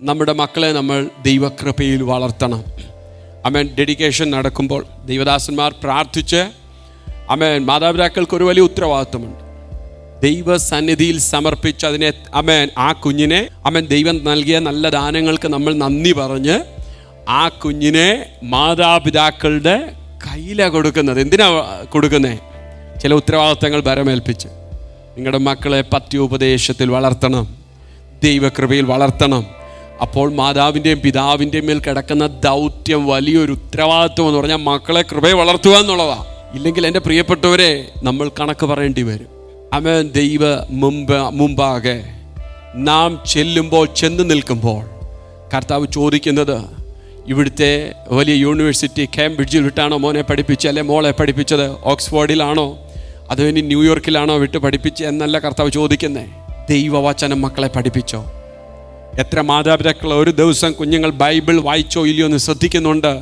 നമ്മുടെ മക്കളെ നമ്മൾ ദൈവകൃപയിൽ വളർത്തണം. ആമേൻ. ഡെഡിക്കേഷൻ നടക്കുമ്പോൾ ദൈവദാസന്മാർ പ്രാർത്ഥിച്ച് ആമേൻ. മാതാപിതാക്കൾക്ക് ഒരു വലിയ ഉത്തരവാദിത്വമുണ്ട്. ദൈവസന്നിധിയിൽ സമർപ്പിച്ച് അതിനെ ആമേൻ ആ കുഞ്ഞിനെ ആമേൻ ദൈവം നൽകിയ നല്ല ദാനങ്ങൾക്ക് നമ്മൾ നന്ദി പറഞ്ഞ് ആ കുഞ്ഞിനെ മാതാപിതാക്കളുടെ കയ്യിലാണ് കൊടുക്കുന്നത്. എന്തിനാ കൊടുക്കുന്നത്? ചില ഉത്തരവാദിത്തങ്ങൾ ഭരമേൽപ്പിച്ച് നിങ്ങളുടെ മക്കളെ പത്യോപദേശത്തിൽ വളർത്തണം, ദൈവകൃപയിൽ വളർത്തണം. അപ്പോൾ മാതാവിൻ്റെയും പിതാവിൻ്റെയും മേൽ കിടക്കുന്ന ദൗത്യം, വലിയൊരു ഉത്തരവാദിത്വം എന്ന് പറഞ്ഞാൽ മക്കളെ കൃപയെ വളർത്തുക എന്നുള്ളതാണ്. ഇല്ലെങ്കിൽ എൻ്റെ പ്രിയപ്പെട്ടവരെ നമ്മൾ കണക്ക് പറയേണ്ടി വരും. ആമേൻ. മുമ്പാകെ നാം ചെന്ന് നിൽക്കുമ്പോൾ കർത്താവ് ചോദിക്കുന്നത്, ഇവിടുത്തെ വലിയ യൂണിവേഴ്സിറ്റി കേംബ്രിഡ്ജിൽ വിട്ടാണോ മോനെ പഠിപ്പിച്ചത്, അല്ലെ മോളെ പഠിപ്പിച്ചത്? ഓക്സ്ഫോർഡിലാണോ അതോ ഇനി ന്യൂയോർക്കിലാണോ വിട്ട് പഠിപ്പിച്ചത് എന്നല്ല കർത്താവ് ചോദിക്കുന്നത്. ദൈവവചനം മക്കളെ പഠിപ്പിച്ചോ? എത്ര മാതാപിതാക്കൾ ഒരു ദിവസം കുഞ്ഞുങ്ങൾ ബൈബിൾ വായിച്ചോ ഇല്ലയോ എന്ന് ശ്രദ്ധിക്കുന്നുണ്ട്.